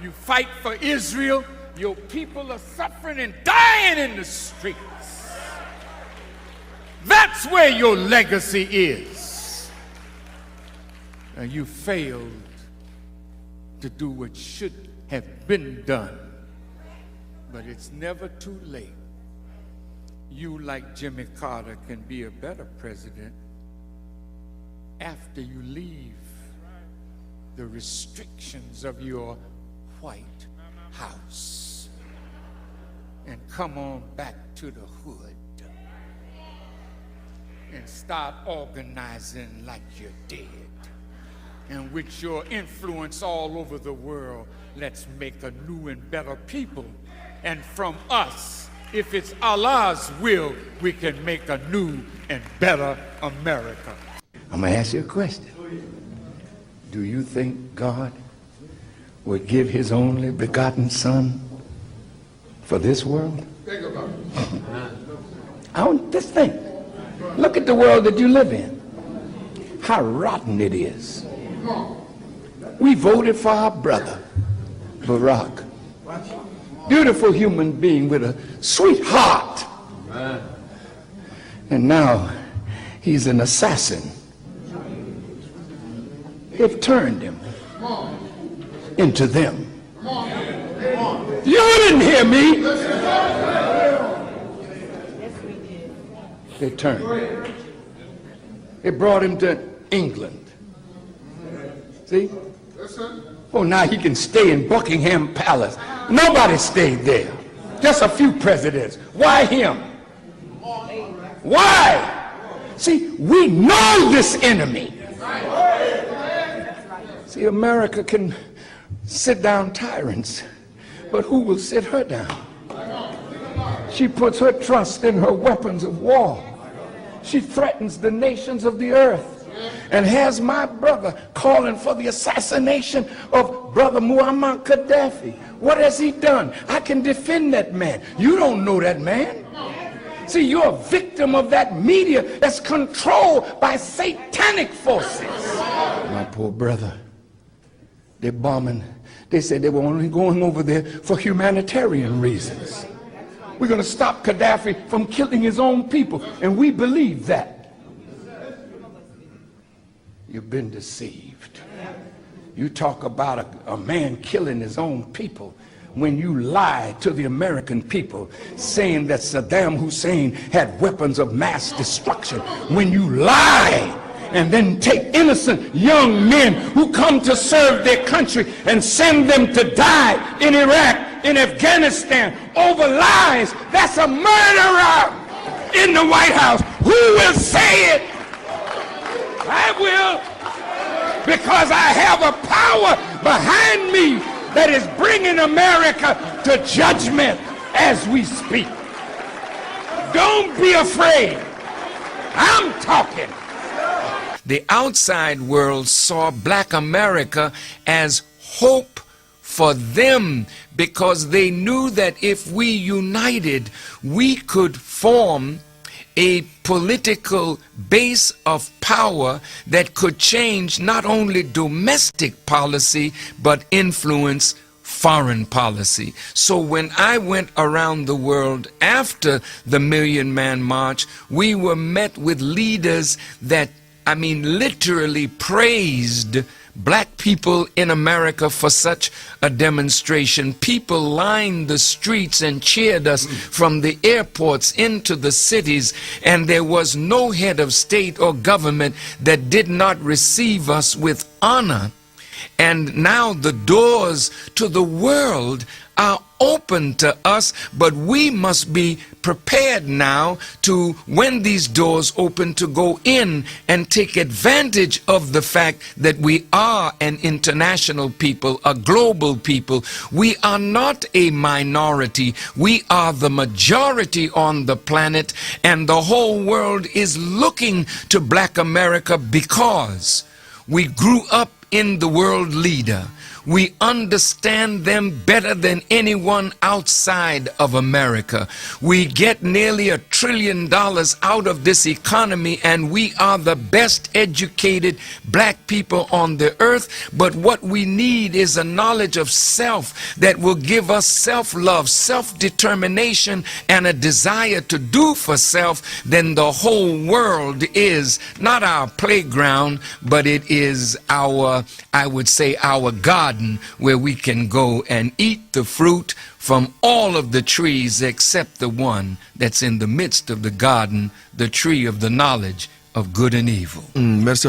You fight for Israel, your people are suffering and dying in the streets. That's where your legacy is. And you failed to do what should have been done. But it's never too late. You, like Jimmy Carter, can be a better president after you leave the restrictions of your White House and come on back to the hood and start organizing like you did. And with your influence all over the world, let's make a new and better people. And from us, if it's Allah's will, we can make a new and better America. I'm going to ask you a question. Do you think God would give his only begotten son for this world? Think about it. Just think. Look at the world that you live in. How rotten it is. We voted for our brother, Barack. Beautiful human being with a sweet heart. And now he's an assassin. They've turned him into them. You didn't hear me. They turned him. They brought him to England. See? Oh, now he can stay in Buckingham Palace. Nobody stayed there. Just a few presidents. Why him? Why? See, we know this enemy. See, America can sit down tyrants, but who will sit her down? She puts her trust in her weapons of war. She threatens the nations of the earth and has my brother calling for the assassination of brother Muammar Gaddafi. What has he done? I can defend that man. You don't know that man. See, you're a victim of that media that's controlled by satanic forces. My poor brother. They're bombing. They said they were only going over there for humanitarian reasons. We're going to stop Gaddafi from killing his own people, and we believe that. You've been deceived. You talk about a man killing his own people when you lie to the American people saying that Saddam Hussein had weapons of mass destruction. When you lie and then take innocent young men who come to serve their country and send them to die in Iraq, in Afghanistan, over lies. That's a murderer in the White House. Who will say it? I will, because I have a power behind me that is bringing America to judgment as we speak. Don't be afraid. I'm talking. The outside world saw Black America as hope for them because they knew that if we united, we could form a political base of power that could change not only domestic policy but influence foreign policy. So when I went around the world after the Million Man March, we were met with leaders that literally praised Black people in America for such a demonstration. People lined the streets and cheered us from the airports into the cities, and there was no head of state or government that did not receive us with honor. And now the doors to the world are open to us, but we must be prepared now to, when these doors open, to go in and take advantage of the fact that we are an international people, a global people. We are not a minority. We are the majority on the planet, and the whole world is looking to Black America because we grew up in the world leader. We understand them better than anyone outside of America. We get nearly $1 trillion out of this economy, and we are the best educated black people on the earth. But what we need is a knowledge of self that will give us self-love, self-determination, and a desire to do for self. Then the whole world is not our playground, but it is our, I would say, our garden, where we can go and eat the fruit from all of the trees except the one that's in the midst of the garden, the tree of the knowledge of good and evil. Merci.